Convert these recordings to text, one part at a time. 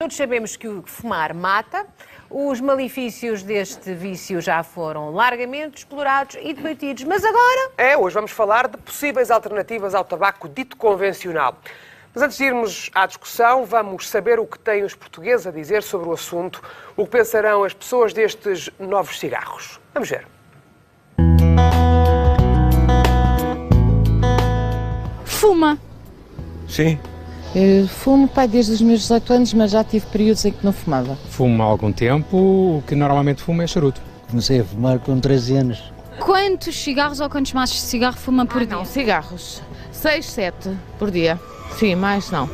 Todos sabemos que o fumar mata. Os malefícios deste vício já foram largamente explorados e debatidos. Mas agora... Hoje vamos falar de possíveis alternativas ao tabaco dito convencional. Mas antes de irmos à discussão, vamos saber o que têm os portugueses a dizer sobre o assunto, o que pensarão as pessoas destes novos cigarros. Vamos ver. Fuma. Sim. Eu fumo, desde os meus 18 anos, mas já tive períodos em que não fumava. Fumo há algum tempo, o que normalmente fumo é charuto. Comecei a fumar com 13 anos. Quantos cigarros ou quantos maços de cigarro fuma por dia? Não, cigarros. 6, 7 por dia. Sim, mais não.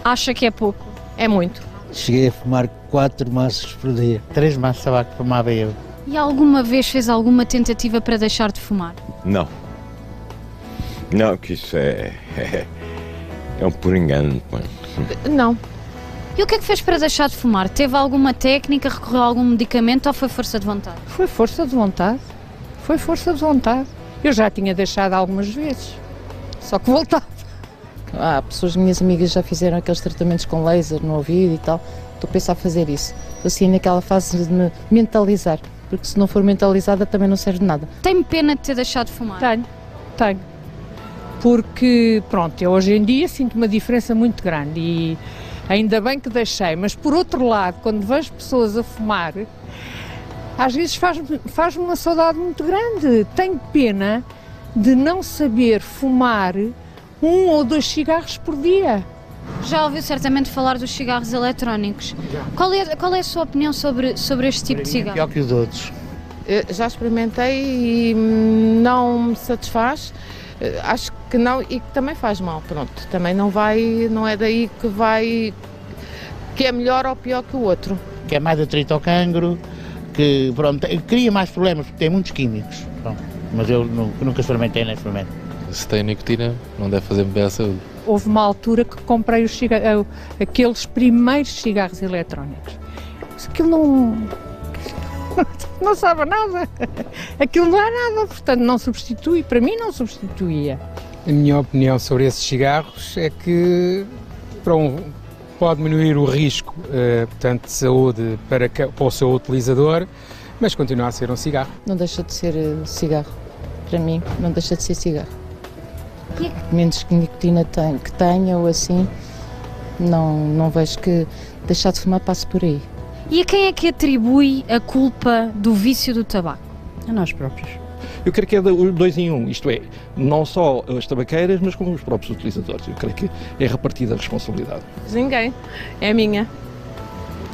Acha que é pouco? É muito. Cheguei a fumar 4 maços por dia. 3 maços de tabaco fumava eu. E alguma vez fez alguma tentativa para deixar de fumar? Não. Não, que isso é um por engano. Não. E o que é que fez para deixar de fumar? Teve alguma técnica, recorreu a algum medicamento ou foi força de vontade? Foi força de vontade. Foi força de vontade. Eu já tinha deixado algumas vezes, só que voltava. Pessoas, minhas amigas já fizeram aqueles tratamentos com laser no ouvido e tal. Estou a pensar a fazer isso. Estou assim naquela fase de me mentalizar, porque se não for mentalizada também não serve de nada. Tem pena de ter deixado de fumar? Tenho. Porque, pronto, eu hoje em dia sinto uma diferença muito grande e ainda bem que deixei, mas por outro lado, quando vejo pessoas a fumar, às vezes faz-me uma saudade muito grande. Tenho pena de não saber fumar 1 ou 2 cigarros por dia. Já ouviu certamente falar dos cigarros eletrónicos. Qual é a sua opinião sobre este tipo de cigarro? Pior que os outros. Já experimentei e não me satisfaz. Acho que não e que também faz mal, pronto. Também não é daí que é melhor ou pior que o outro. Que é mais atrito ao cancro, que pronto, cria mais problemas porque tem muitos químicos. Pronto. Mas eu nunca experimentei, nem experimento. Se tem nicotina, não deve fazer bem à saúde. Houve uma altura que comprei aqueles primeiros cigarros eletrónicos. Mas aquilo não sabe a nada. Aquilo não é nada, portanto não substitui, para mim não substituía. A minha opinião sobre esses cigarros é que pode diminuir o risco, portanto, de saúde para o seu utilizador, mas continua a ser um cigarro. Não deixa de ser cigarro. Para mim, não deixa de ser cigarro. Menos que nicotina que tenha ou assim, não vejo que deixar de fumar passe por aí. E a quem é que atribui a culpa do vício do tabaco? A nós próprios. Eu creio que é 2 em 1, isto é, não só as tabaqueiras, mas como os próprios utilizadores. Eu creio que é repartida a responsabilidade. Ninguém. É minha.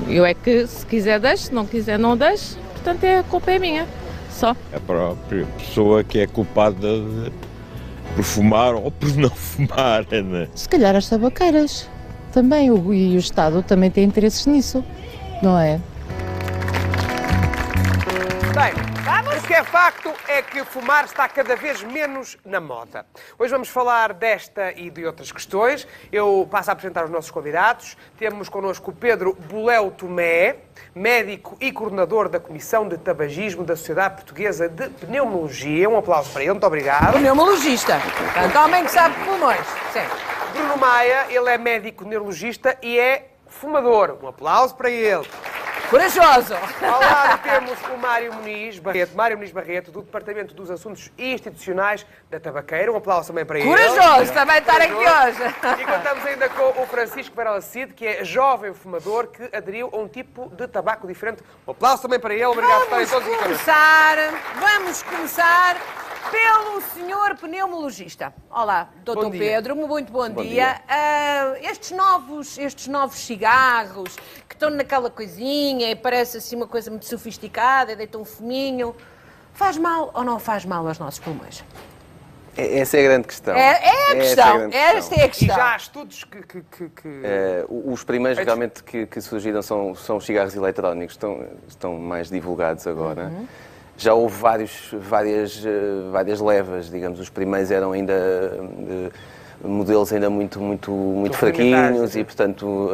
Eu é que, se quiser, deixo, se não quiser, não deixo. Portanto, a culpa é minha. Só. A própria pessoa que é culpada por fumar ou por não fumar, né? Se calhar as tabaqueiras também, e o Estado também tem interesses nisso, não é? Bem, o que é facto é que fumar está cada vez menos na moda. Hoje vamos falar desta e de outras questões. Eu passo a apresentar os nossos convidados. Temos connosco o Pedro Buléu Tomé, médico e coordenador da Comissão de Tabagismo da Sociedade Portuguesa de Pneumologia. Um aplauso para ele, muito obrigado. Pneumologista. Portanto, homem que sabe de pulmões. Sim. Bruno Maia, ele é médico neurologista e é fumador. Um aplauso para ele. Corajoso! Ao lado temos o Mário Muniz Barreto, do Departamento dos Assuntos Institucionais da Tabaqueira. Um aplauso também para ele. Corajoso! Também estar aqui hoje. E contamos ainda com o Francisco Varela Cid, que é jovem fumador que aderiu a um tipo de tabaco diferente. Um aplauso também para ele. Obrigado por estarem todos aqui. Vamos começar pelo senhor pneumologista. Olá, doutor Pedro, muito bom dia. Estes novos cigarros que estão naquela coisinha e parece assim uma coisa muito sofisticada, deitam um fuminho, faz mal ou não faz mal aos nossos pulmões? Essa é a grande questão. Esta é a questão. E já há estudos que... Os primeiros realmente que surgiram são os cigarros eletrónicos, estão mais divulgados agora. Uhum. Já houve várias levas, digamos. Os primeiros eram ainda modelos ainda muito fraquinhos e, portanto,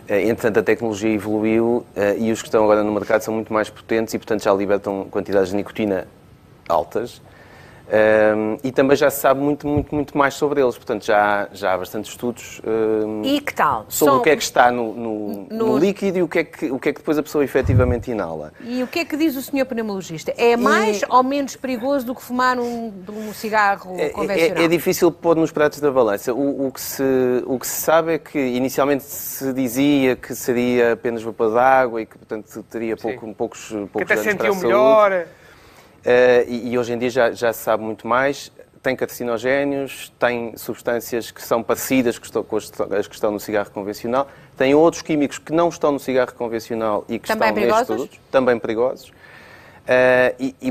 entretanto a tecnologia evoluiu e os que estão agora no mercado são muito mais potentes e, portanto, já libertam quantidades de nicotina altas. E também já se sabe muito mais sobre eles, portanto já há bastantes estudos e que tal? Sobre o que é que está no líquido e o que é que depois a pessoa efetivamente inala. E o que é que diz o senhor pneumologista? É mais ou menos perigoso do que fumar um cigarro convencional? É difícil pôr nos pratos da balança. O que se sabe é que inicialmente se dizia que seria apenas vapor de água e que portanto teria poucos danos para a saúde. Melhor. E hoje em dia já se sabe muito mais. Tem carcinogénios, tem substâncias que são parecidas com as que estão no cigarro convencional, tem outros químicos que não estão no cigarro convencional e que também estão nestes produtos, também perigosos.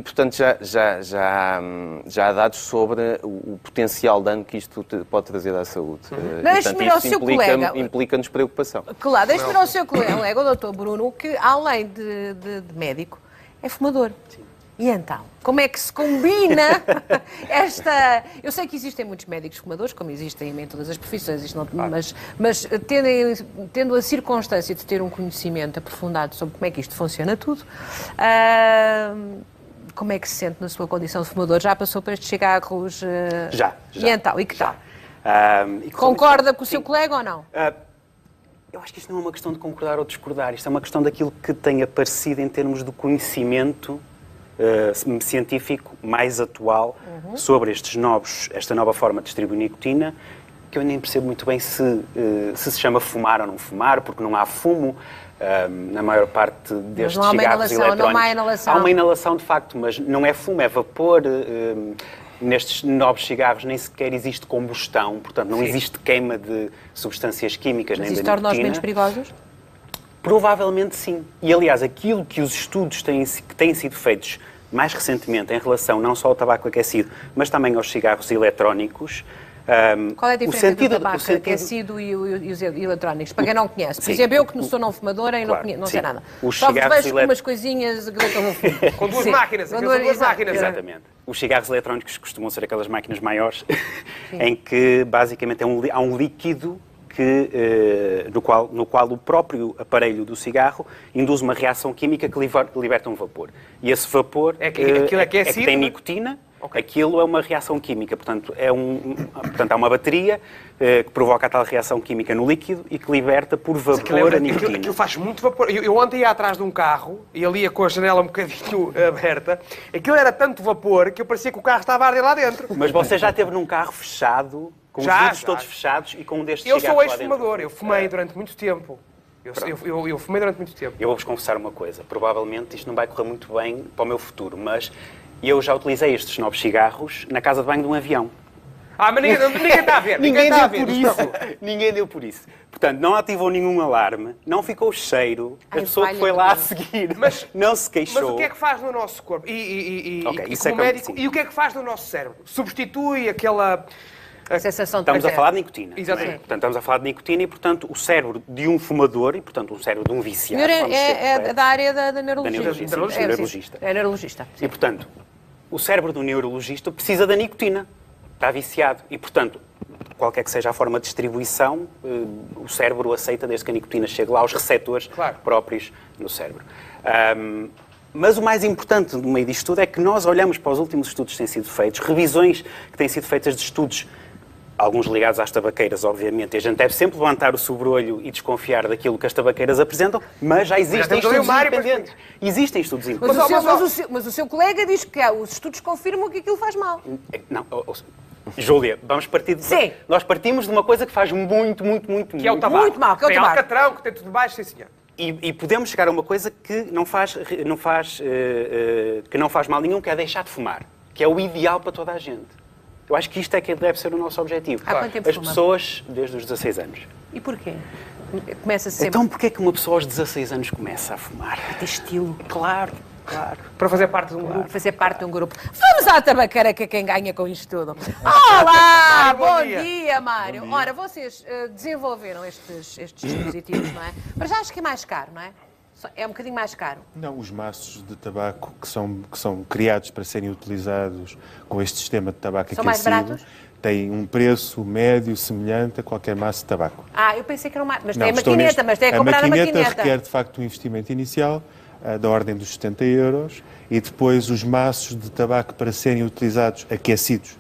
Portanto, já há dados sobre o potencial dano que isto pode trazer à saúde. Deixe-me ir ao seu colega. Implica-nos preocupação. Claro, deixe-me ir ao seu colega, o Dr. Bruno, que além de médico, é fumador. Sim. E então, como é que se combina esta... Eu sei que existem muitos médicos fumadores, como existem em todas as profissões, mas tendo a circunstância de ter um conhecimento aprofundado sobre como é que isto funciona tudo, como é que se sente na sua condição de fumador? Já passou por estes cigarros? Já. E então, e que tal? Concorda com o seu colega ou não? Eu acho que isto não é uma questão de concordar ou discordar, isto é uma questão daquilo que tem aparecido em termos de conhecimento científico mais atual sobre esta nova forma de distribuir nicotina, que eu nem percebo muito bem se chama fumar ou não fumar, porque não há fumo na maior parte destes cigarros eletrónicos. Não há inalação. Há uma inalação de facto, mas não é fumo, é vapor. Nestes novos cigarros nem sequer existe combustão, portanto não existe queima de substâncias químicas nem da nicotina. Mas isso torna-os menos perigosos? Provavelmente sim. E, aliás, aquilo que os estudos que têm sido feitos mais recentemente em relação não só ao tabaco aquecido, mas também aos cigarros eletrónicos... Qual é a diferença entre o tabaco aquecido e os eletrónicos? Para quem não conhece. Por exemplo, eu que sou não fumadora e não sei nada. Só vejo com umas coisinhas que deitam no fumo. Com duas máquinas. Exatamente. Os cigarros eletrónicos costumam ser aquelas máquinas maiores, em que basicamente há um líquido no qual o próprio aparelho do cigarro induz uma reação química que liberta um vapor. E esse vapor que tem nicotina, aquilo é uma reação química. Portanto, há uma bateria que provoca a tal reação química no líquido e que liberta por vapor a nicotina. Aquilo faz muito vapor. Eu ontem ia atrás de um carro e ali ia com a janela um bocadinho aberta. Aquilo era tanto vapor que eu parecia que o carro estava a arder lá dentro. Mas você já esteve num carro fechado, com os vidros todos fechados e com um destes cigarros lá dentro? Eu sou ex-fumador, eu fumei durante muito tempo. Eu fumei durante muito tempo. Eu vou-vos confessar uma coisa. Provavelmente isto não vai correr muito bem para o meu futuro, mas eu já utilizei estes novos cigarros na casa de banho de um avião. Mas ninguém está a ver. Ninguém deu por isso. Portanto, não ativou nenhum alarme, não ficou cheiro, a pessoa que foi lá a seguir não se queixou. Mas o que é que faz no nosso corpo? E o que é que faz no nosso cérebro? Substitui aquela... sensação de Estamos a falar de nicotina. Exatamente. Portanto, estamos a falar de nicotina e, portanto, o cérebro de um fumador e, portanto, o cérebro de um viciado... É da área da neurologia. É neurologista. E, portanto, o cérebro do neurologista precisa da nicotina. Está viciado. E, portanto, qualquer que seja a forma de distribuição, o cérebro aceita desde que a nicotina chegue lá aos receptores próprios no cérebro. Mas o mais importante no meio disto tudo é que nós olhamos para os últimos estudos que têm sido feitos, revisões que têm sido feitas de estudos, alguns ligados às tabaqueiras, obviamente, e a gente deve sempre levantar o sobrolho e desconfiar daquilo que as tabaqueiras apresentam, mas já existem estudos independentes. Existem estudos independentes. Mas o seu colega diz que os estudos confirmam que aquilo faz mal. Não, Júlia, vamos partir de... Sim. Nós partimos de uma coisa que faz muito que é o tabaco. Muito mal, que é o tabaco. Tem alcatrão, que tem tudo baixo, sim senhor. E podemos chegar a uma coisa que não faz mal nenhum, que é deixar de fumar, que é o ideal para toda a gente. Eu acho que isto é que deve ser o nosso objetivo. Há quanto tempo As pessoas, desde os 16 anos. E porquê? Começa sempre... Então porquê é que uma pessoa aos 16 anos começa a fumar? Tem estilo. Claro. Para fazer parte de um grupo. Fazer parte de um grupo. Vamos à tabaqueira, que é quem ganha com isto tudo. Olá! Bom dia, Mário. Bom dia. Ora, vocês desenvolveram estes dispositivos, não é? Mas já acho que é mais caro, não é? É um bocadinho mais caro. Não, os maços de tabaco que são criados para serem utilizados com este sistema de tabaco aquecido... São mais baratos? Tem um preço médio semelhante a qualquer maço de tabaco. Eu pensei que era um maço. Mas tem a maquineta, mas tem a comprar a maquineta. A maquineta requer, de facto, um investimento inicial. da ordem dos 70 euros, e depois os maços de tabaco para serem utilizados aquecidos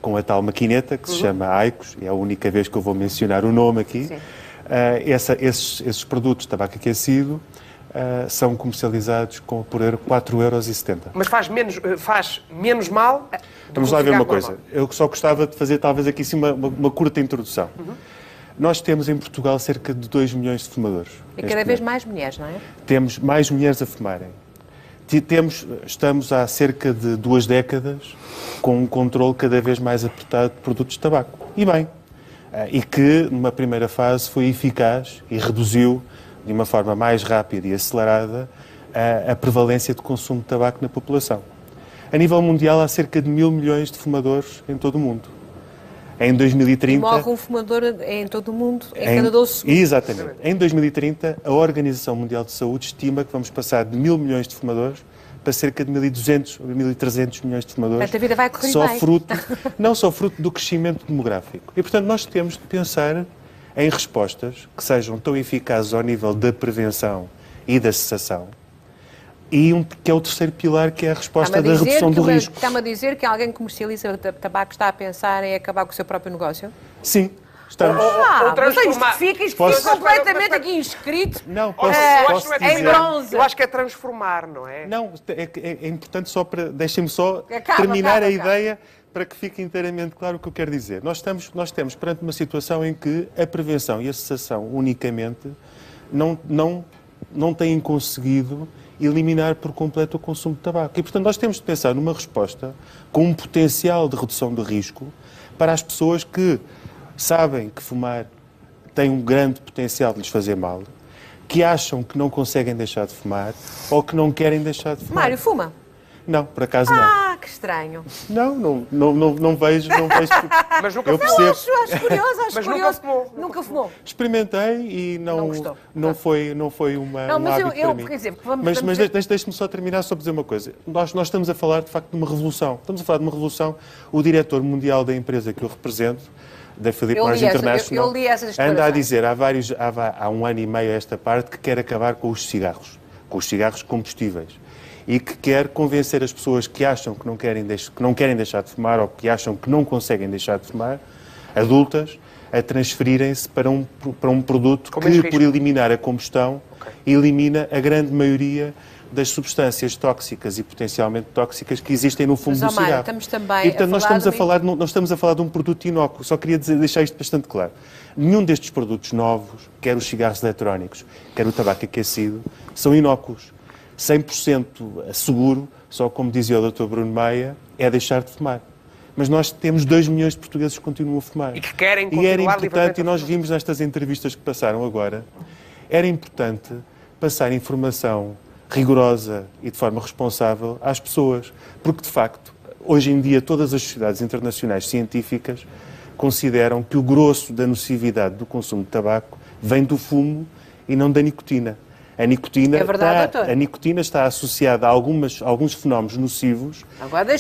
com a tal maquineta, que se chama Aicos, é a única vez que eu vou mencionar o nome aqui. Esses produtos de tabaco aquecido são comercializados por 4,70 €. Mas faz menos mal? Vamos lá ver uma coisa. Eu só gostava de fazer talvez aqui sim uma curta introdução. Nós temos em Portugal cerca de 2 milhões de fumadores. E cada vez mais mulheres, não é? Temos mais mulheres a fumarem. Estamos há cerca de 2 décadas com um controle cada vez mais apertado de produtos de tabaco. E bem, e que numa primeira fase foi eficaz e reduziu de uma forma mais rápida e acelerada a prevalência de consumo de tabaco na população. A nível mundial há cerca de 1.000 milhões de fumadores em todo o mundo. Em 2030... E morre um fumador em todo o mundo, em cada 12 segundos. Exatamente. Em 2030, a Organização Mundial de Saúde estima que vamos passar de 1.000 milhões de fumadores para cerca de 1.200 ou 1.300 milhões de fumadores. Portanto, a vida vai correr bem. Não só fruto do crescimento demográfico. E, portanto, nós temos de pensar em respostas que sejam tão eficazes ao nível da prevenção e da cessação, que é o terceiro pilar, que é a resposta da redução do risco. Está-me a dizer que alguém que comercializa tabaco está a pensar em acabar com o seu próprio negócio? Sim. Estamos. Mas isto fica completamente aqui inscrito em bronze. Eu acho que é transformar, não é? Não, é importante só para... Deixem-me só terminar a ideia para que fique inteiramente claro o que eu quero dizer. Nós temos perante uma situação em que a prevenção e a cessação unicamente não têm conseguido eliminar por completo o consumo de tabaco. E, portanto, nós temos de pensar numa resposta com um potencial de redução de risco para as pessoas que sabem que fumar tem um grande potencial de lhes fazer mal, que acham que não conseguem deixar de fumar ou que não querem deixar de fumar. Mário, fuma? Não, por acaso não. Ah, que estranho. Não vejo. Mas nunca fumou. Acho curioso. Nunca fumou. Experimentei e não foi um hábito para mim. Quer dizer, mas deixe-me só terminar só para dizer uma coisa. Nós estamos a falar, de facto, de uma revolução. Estamos a falar de uma revolução. O diretor mundial da empresa que eu represento, da Philip Morris International, eu li essas anda a dizer há um ano e meio a esta parte que quer acabar com os cigarros combustíveis. E que quer convencer as pessoas que acham que não querem deixar de fumar ou que acham que não conseguem deixar de fumar, adultas, a transferirem-se para um produto que, por eliminar a combustão, elimina a grande maioria das substâncias tóxicas e potencialmente tóxicas que existem no fumo do cigarro. Estamos também e, portanto, nós estamos a falar de um produto inócuo. Só queria deixar isto bastante claro. Nenhum destes produtos novos, quer os cigarros eletrónicos, quer o tabaco aquecido, são inócuos. 100% seguro, só como dizia o Dr. Bruno Maia, é deixar de fumar. Mas nós temos 2 milhões de portugueses que continuam a fumar. E que querem continuar. E era importante, e nós vimos nestas entrevistas que passaram agora, era importante passar informação rigorosa e de forma responsável às pessoas. Porque, de facto, hoje em dia, todas as sociedades internacionais científicas consideram que o grosso da nocividade do consumo de tabaco vem do fumo e não da nicotina. A nicotina está associada a alguns fenómenos nocivos,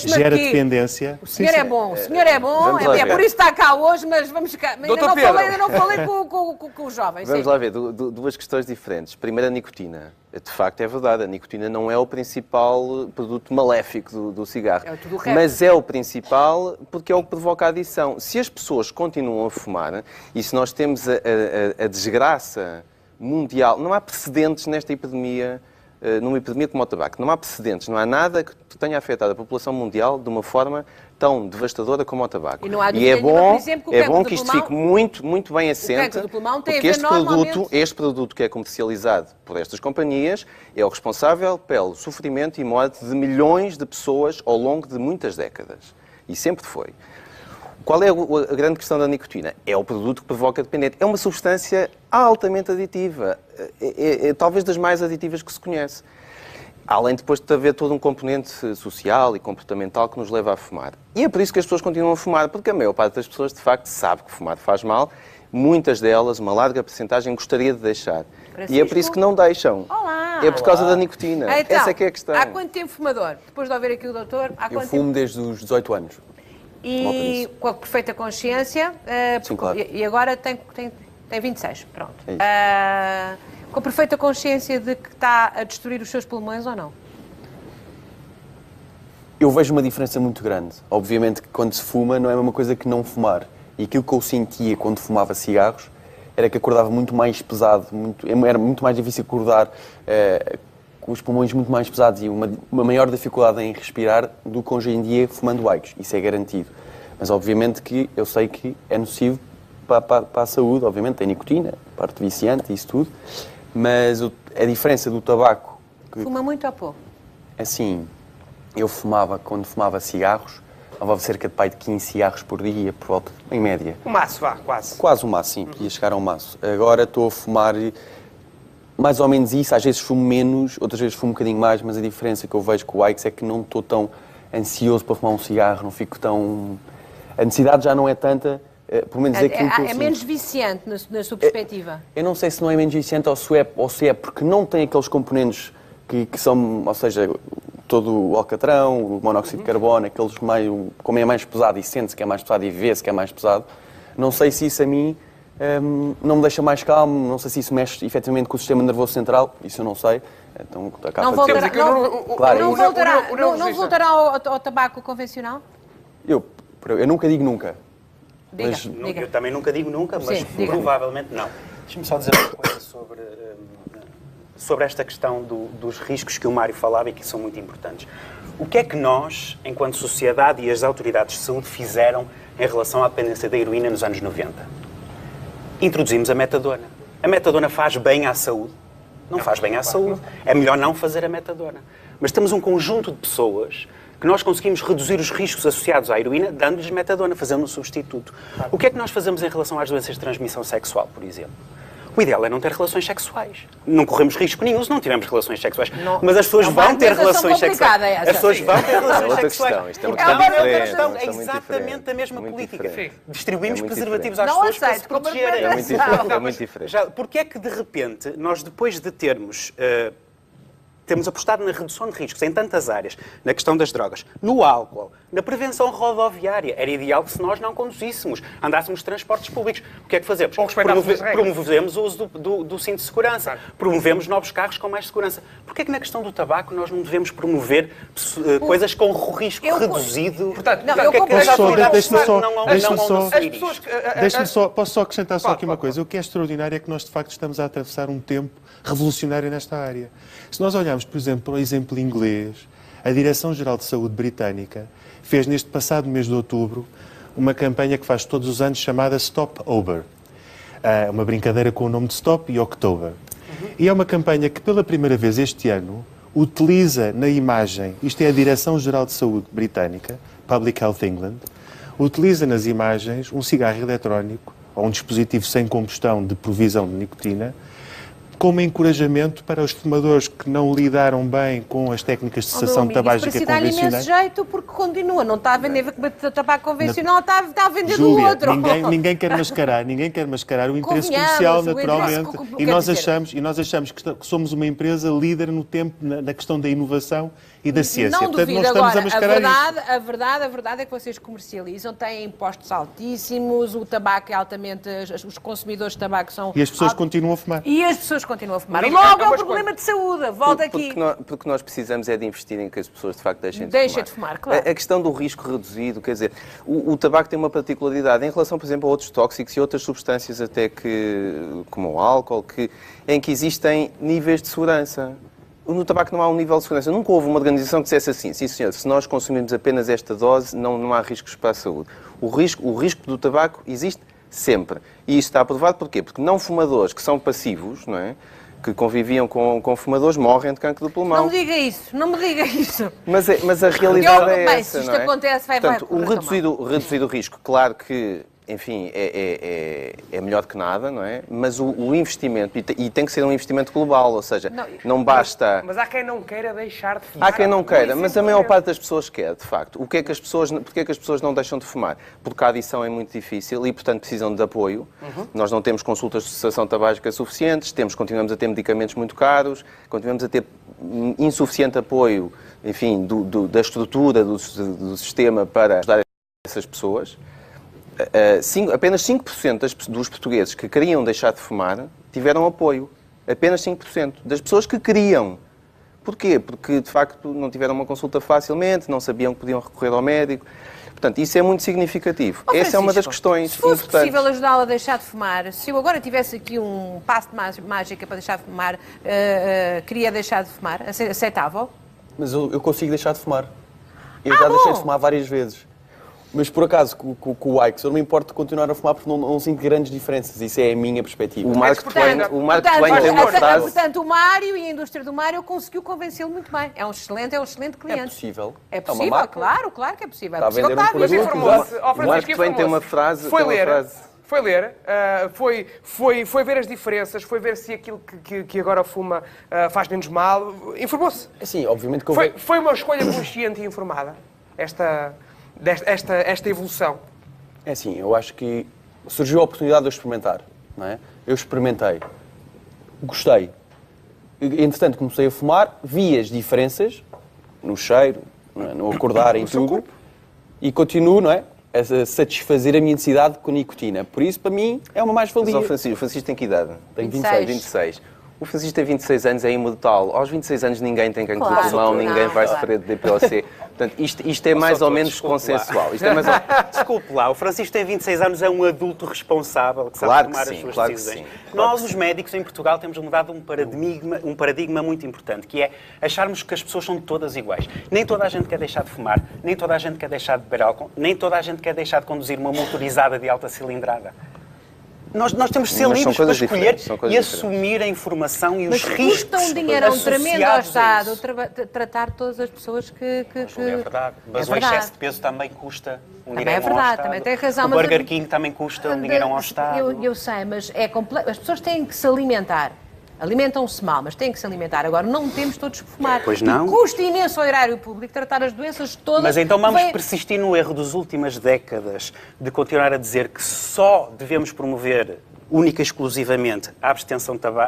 gera dependência. O senhor é bom, é por isso que está cá hoje, mas vamos cá. Ainda não falei com os jovens. Vamos lá ver, duas questões diferentes. Primeiro, a nicotina. De facto, é verdade, a nicotina não é o principal produto maléfico do cigarro. Mas é o principal porque é o que provoca a adição. Se as pessoas continuam a fumar, e se nós temos a desgraça mundial, não há precedentes nesta epidemia, numa epidemia como o tabaco, não há precedentes, não há nada que tenha afetado a população mundial de uma forma tão devastadora como o tabaco. E é bom que isto fique muito, muito bem assente, porque este produto que é comercializado por estas companhias é o responsável pelo sofrimento e morte de milhões de pessoas ao longo de muitas décadas. E sempre foi. Qual é a grande questão da nicotina? É o produto que provoca dependência. É uma substância altamente aditiva. É talvez das mais aditivas que se conhece. Além depois de haver todo um componente social e comportamental que nos leva a fumar. E é por isso que as pessoas continuam a fumar, porque a maior parte das pessoas, de facto, sabe que fumar faz mal. Muitas delas, uma larga percentagem, gostaria de deixar. Francisco? E é por isso que não deixam. Olá! É por causa da nicotina. Então, essa é que é a questão. Há quanto tempo fumador? Depois de ouvir aqui o doutor, Eu fumo desde os 18 anos. E com a perfeita consciência, Sim, claro. E agora tem 26, pronto. Com a perfeita consciência de que está a destruir os seus pulmões ou não? Eu vejo uma diferença muito grande. Obviamente que quando se fuma não é a mesma coisa que não fumar. E aquilo que eu sentia quando fumava cigarros era que acordava muito mais pesado, era muito mais difícil acordar com os pulmões muito mais pesados e uma maior dificuldade em respirar do que hoje em dia fumando Aikos. Isso é garantido. Mas obviamente que eu sei que é nocivo para a saúde, obviamente tem nicotina, parte viciante, isso tudo, mas a diferença do tabaco... Fuma muito ou pouco? Assim, eu fumava, quando fumava cigarros, levava cerca de pai de 15 cigarros por dia, por volta, em média. Um maço, vá, quase. Quase um maço, sim, podia chegar a um maço. Agora estou a fumar mais ou menos isso, às vezes fumo menos, outras vezes fumo um bocadinho mais, mas a diferença que eu vejo com o Aikos é que não estou tão ansioso para fumar um cigarro, não fico tão... A necessidade já não é tanta, pelo menos aquilo que eu É sinto. menos viciante na sua perspectiva? Eu não sei se não é menos viciante ou se é porque não tem aqueles componentes que são, ou seja, todo o alcatrão, o monóxido de carbono, aqueles como é mais pesado e sente-se que é mais pesado e vê-se que é mais pesado, não sei se isso a mim não me deixa mais calmo, não sei se isso mexe efetivamente com o sistema nervoso central, isso eu não sei. Então, Não voltará ao tabaco convencional? Eu nunca digo nunca. Diga, mas, diga. Eu também nunca digo nunca, mas provavelmente não. Deixa-me só dizer uma coisa sobre esta questão dos riscos que o Mário falava e que são muito importantes. O que é que nós, enquanto sociedade e as autoridades de saúde, fizeram em relação à dependência da heroína nos anos 90? Introduzimos a metadona. A metadona faz bem à saúde? Não faz bem à saúde. É melhor não fazer a metadona. Mas temos um conjunto de pessoas que nós conseguimos reduzir os riscos associados à heroína dando-lhes metadona, fazendo um substituto. O que é que nós fazemos em relação às doenças de transmissão sexual, por exemplo? O ideal é não ter relações sexuais. Não corremos risco nenhum se não tivermos relações sexuais. Não. Mas as pessoas vão ter relações sexuais. As pessoas vão ter relações sexuais. Isto é Porque uma também é questão outra questão. É exatamente a mesma política. Distribuímos É muito preservativos diferente. às pessoas para se protegerem. É muito diferente. É muito diferente. Porque é que, de repente, nós depois de termos apostado na redução de riscos em tantas áreas, na questão das drogas, no álcool, na prevenção rodoviária, era ideal que se nós não conduzíssemos, andássemos de transportes públicos. O que é que fazemos? Promovemos o uso do cinto de segurança, promovemos novos carros com mais segurança. Porquê é que na questão do tabaco nós não devemos promover coisas com risco reduzido? Posso só acrescentar só aqui uma coisa. O que é extraordinário é que nós, de facto, estamos a atravessar um tempo revolucionário nesta área. Se nós olharmos, por exemplo, para o exemplo inglês, a Direção-Geral de Saúde Britânica fez neste passado mês de outubro uma campanha que faz todos os anos chamada Stop Over. Uma brincadeira com o nome de Stop e October. E é uma campanha que pela primeira vez este ano utiliza na imagem, isto é a Direção-Geral de Saúde Britânica, Public Health England, utiliza nas imagens um cigarro eletrónico ou um dispositivo sem combustão de provisão de nicotina como encorajamento para os fumadores que não lidaram bem com as técnicas de cessação tabágica convencionais. Isso imenso jeito porque continua, não está a vender tabaco convencional, está a vender do outro. Ninguém quer mascarar o interesse comercial, naturalmente, e nós achamos que somos uma empresa líder no tempo na questão da inovação e da ciência. Não Portanto, duvido. não estamos Agora, a mascarar a verdade é que vocês comercializam, têm impostos altíssimos, o tabaco é altamente, os consumidores de tabaco são... E as pessoas continuam a fumar. E as pessoas continuam a fumar. Logo é um problema de saúde. Volta aqui. Porque nós precisamos é de investir em que as pessoas de facto deixem de fumar. Claro. A questão do risco reduzido, quer dizer, o tabaco tem uma particularidade em relação, por exemplo, a outros tóxicos e outras substâncias até como o álcool, em que existem níveis de segurança. No tabaco não há um nível de segurança. Nunca houve uma organização que dissesse assim, sim senhor, se nós consumirmos apenas esta dose, não há riscos para a saúde. O risco do tabaco existe sempre. E isto está aprovado porquê? Porque não fumadores que são passivos, não é? Que conviviam com fumadores, morrem de cancro do pulmão. Não me diga isso. Mas a realidade é essa, se isto não é? acontece, Portanto, o reduzido risco, claro que, enfim, é melhor que nada, não é? Mas o investimento, e tem que ser um investimento global, ou seja, não basta... Mas há quem não queira deixar de fumar. Há quem não queira, mas a maior parte das pessoas quer, de facto. Porquê é que as pessoas não deixam de fumar? Porque a adição é muito difícil e, portanto, precisam de apoio. Nós não temos consultas de cessação tabágica suficientes, continuamos a ter medicamentos muito caros, continuamos a ter insuficiente apoio, enfim, da estrutura do sistema para ajudar essas pessoas. Apenas 5% dos portugueses que queriam deixar de fumar tiveram apoio. Apenas 5% das pessoas que queriam. Porquê? Porque, de facto, não tiveram uma consulta facilmente, não sabiam que podiam recorrer ao médico. Portanto, isso é muito significativo. Essa é uma das questões se fosse importantes. possível ajudá-la a deixar de fumar, se eu agora tivesse aqui um passo de mágica para deixar de fumar, queria deixar de fumar, aceitável? Mas eu consigo deixar de fumar. Eu já deixei de fumar várias vezes. Mas, por acaso, com o Ike, eu não me importo de continuar a fumar porque não sinto grandes diferenças. Isso é a minha perspectiva. O Mark Twain tem uma frase... Portanto, o Mário e a indústria do Mário conseguiu convencê-lo muito bem. É um excelente cliente. É possível. É possível, claro que é possível. Está a vender um Mas informou-se. O Mark Twain tem uma frase... Foi ler, foi ver as diferenças, foi ver se aquilo que agora fuma faz menos mal. Informou-se. Sim, obviamente que foi uma escolha consciente e informada, esta evolução. É assim, eu acho que surgiu a oportunidade de eu experimentar, não é? Eu experimentei, gostei. Entretanto, comecei a fumar, vi as diferenças no cheiro, no acordar, em tudo, e continuo, não é? A satisfazer a minha necessidade com nicotina. Por isso, para mim, é uma mais-valia. Mas o Francisco tem que idade? Tem 26. O Francisco tem 26 anos, é imortal. Aos 26 anos ninguém tem cancro de pulmão, ninguém vai sofrer de DPOC. Portanto, isto é mais ou menos consensual. Desculpe lá, o Francisco tem 26 anos, é um adulto responsável que sabe tomar as suas decisões. Nós, os médicos em Portugal, temos mudado um paradigma muito importante, que é acharmos que as pessoas são todas iguais. Nem toda a gente quer deixar de fumar, nem toda a gente quer deixar de beber álcool, nem toda a gente quer deixar de conduzir uma motorizada de alta cilindrada. Nós temos de ser livres para escolher e assumir a informação e os riscos Mas custa um dinheirão tremendo ao Estado tratar todas as pessoas que... Não é verdade. Mas o excesso de peso também custa um dinheirão ao Estado. É verdade, também tem razão. O Burger King também custa um dinheirão ao Estado. Eu sei, mas as pessoas têm que se alimentar. Alimentam-se mal, mas têm que se alimentar. Agora, não temos todos que fumar. Pois não. E custa imenso ao erário público tratar as doenças todas. Mas então vamos persistir no erro das últimas décadas de continuar a dizer que só devemos promover única e exclusivamente a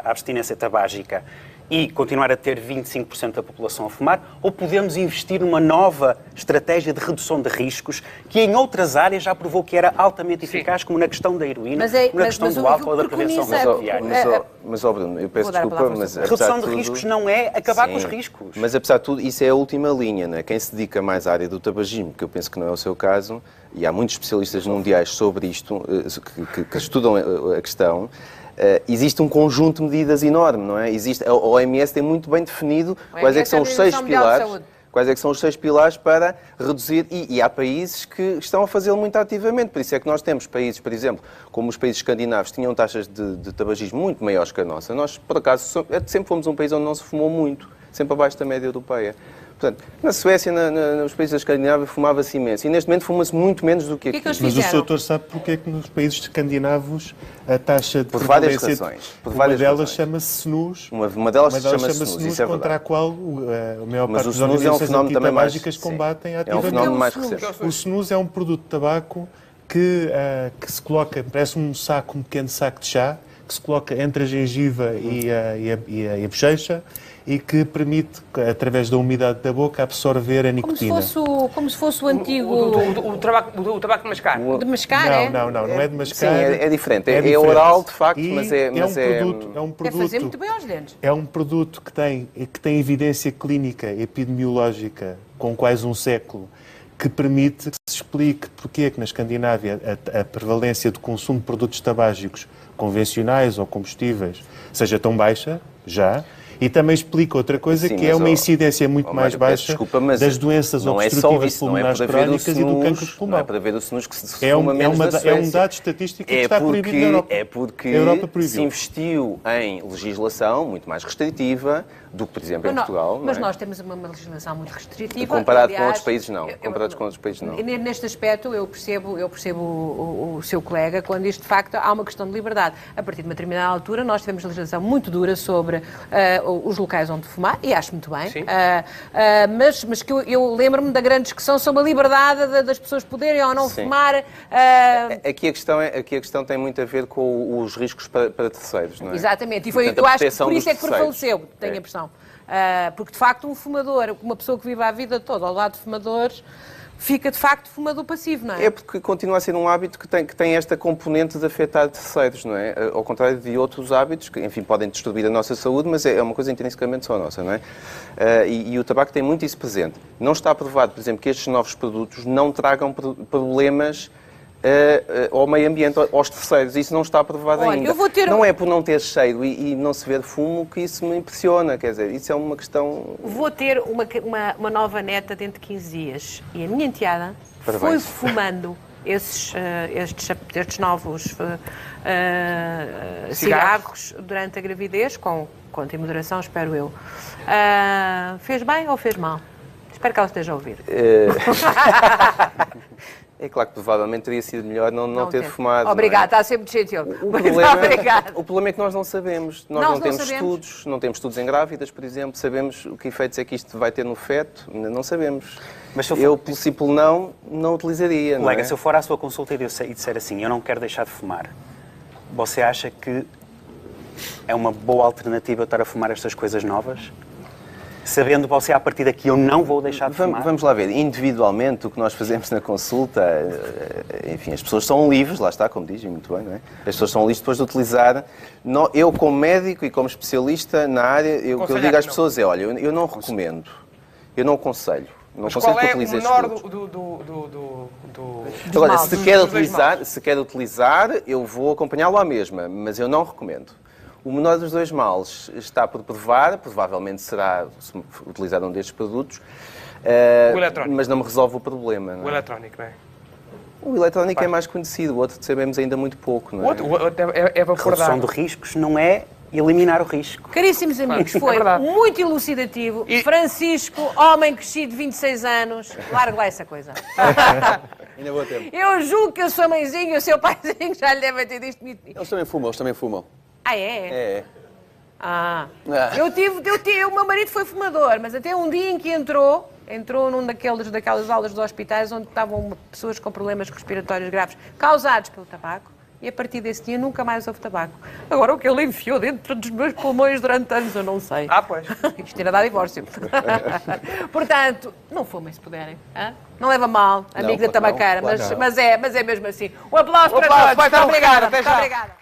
abstinência tabágica e continuar a ter 25% da população a fumar, ou podemos investir numa nova estratégia de redução de riscos que em outras áreas já provou que era altamente eficaz, como na questão da heroína, na questão do álcool ou da prevenção rodoviária. Mas, Bruno, eu peço desculpa, mas... Redução de riscos não é acabar com os riscos. Mas, apesar de tudo, isso é a última linha, não é? Quem se dedica mais à área do tabagismo, que eu penso que não é o seu caso, e há muitos especialistas mundiais sobre isto, que estudam a questão, existe um conjunto de medidas enorme, não é? A OMS tem muito bem definido quais é que são os 6 pilares. Quais é que são os 6 pilares para reduzir, e há países que estão a fazê-lo muito ativamente. Por isso é que nós temos países, por exemplo, como os países escandinavos, tinham taxas de tabagismo muito maiores que a nossa. Nós, por acaso, sempre fomos um país onde não se fumou muito, sempre abaixo da média europeia. Portanto, na Suécia, nos países da Escandinávia, fumava-se imenso. E neste momento fuma-se muito menos do que aqui. Mas o doutor sabe porque é que nos países escandinavos a taxa de por várias razões. Uma delas chama-se snus. Uma delas chama-se snus, isso é contra a qual a maior parte das organizações antitabágicas combatem ativamente. É um fenómeno mais recente. O snus é um produto de tabaco que se coloca, parece um pequeno saco de chá, que se coloca entre a gengiva e a bochecha, e que permite, através da umidade da boca, absorver a nicotina. Como se fosse o antigo... O tabaco de mascar. De mascar, não é de mascar. Sim, é diferente. É oral, de facto, mas é um produto... Deve fazer muito bem aos dentes. É um produto que tem evidência clínica, epidemiológica, com quase um século, que permite que se explique porque é que na Escandinávia a prevalência do consumo de produtos tabágicos convencionais ou combustíveis seja tão baixa, já. E também explica outra coisa, que é uma incidência muito mais baixa das doenças obstrutivas pulmonares crónicas e do cancro de pulmão. Não é para ver o snus que se fuma menos na Suécia. É um dado estatístico que está proibido na Europa. É porque se investiu em legislação muito mais restritiva do que, por exemplo, em Portugal. Mas nós temos uma legislação muito restritiva. Comparado com outros países, não. Comparados com outros países, não. Neste aspecto, eu percebo o seu colega quando diz, de facto, há uma questão de liberdade. A partir de uma determinada altura, nós tivemos legislação muito dura sobre os locais onde fumar, e acho muito bem, mas que eu lembro-me da grande discussão sobre a liberdade das pessoas poderem ou não fumar. Aqui a questão tem muito a ver com os riscos para terceiros, não é? Exatamente, e eu acho que por isso é que prevaleceu, tenho a impressão. Porque, de facto, um fumador, uma pessoa que vive a vida toda ao lado de fumadores, fica de facto fumador passivo, não é? É porque continua a ser um hábito que tem esta componente de afetar terceiros, não é? Ao contrário de outros hábitos que, enfim, podem destruir a nossa saúde, mas é uma coisa intrinsecamente só nossa, não é? E o tabaco tem muito isso presente. Não está provado, por exemplo, que estes novos produtos não tragam problemas ao meio ambiente, aos terceiros. Isso não está provado ainda. Não é por não ter cheiro e não se ver fumo que isso me impressiona, quer dizer, isso é uma questão... Vou ter uma nova neta dentro de 15 dias e a minha enteada foi fumando estes novos cigarros durante a gravidez, com moderação, espero eu. Fez bem ou fez mal? Espero que ela esteja a ouvir. É claro que provavelmente teria sido melhor não ter fumado. Obrigada, está sempre muito gentil. O problema é que nós não sabemos. Nós não temos estudos, não temos estudos em grávidas, por exemplo. Sabemos o que efeitos é que isto vai ter no feto? Não sabemos. Mas se eu, pelo simples não utilizaria. Colega, se eu for à sua consulta e disser assim, eu não quero deixar de fumar, você acha que é uma boa alternativa estar a fumar estas coisas novas? Sabendo você, a partir daqui, eu não vou deixar de fumar? Vamos lá ver. Individualmente, o que nós fazemos na consulta, enfim, as pessoas são livres, lá está, como dizem, muito bem, não é? As pessoas são livres depois de utilizar. Eu, como médico e como especialista na área, o que eu digo às pessoas é, olha, eu não recomendo, eu não aconselho. Não aconselho que utilize estes produtos. Agora, se quer utilizar, eu vou acompanhá-lo à mesma, mas eu não recomendo. O menor dos dois males está por provar, provavelmente será se utilizar um destes produtos, mas não me resolve o problema. Não é? O eletrónico, não é? O eletrónico é mais conhecido, o outro sabemos ainda muito pouco. Não é? O outro é vapor d'água. Redução de riscos não é eliminar o risco. Caríssimos amigos, foi muito elucidativo. Francisco, homem crescido de 26 anos, larga lá essa coisa. Ainda vou ter. Eu julgo que a sua mãezinha e o seu paizinho já lhe devem ter dito. Eles também fumam. Ah, é? É. O meu marido foi fumador, mas até um dia em que entrou num daquelas aulas dos hospitais onde estavam pessoas com problemas respiratórios graves causados pelo tabaco, e a partir desse dia nunca mais houve tabaco. Agora, o que ele enfiou dentro dos meus pulmões durante anos, eu não sei. Pois. Isto irá dar divórcio. Portanto, não fumem se puderem. Não leva mal, amigo da tabaqueira, mas é mesmo assim. Um aplauso para todos. Muito obrigada.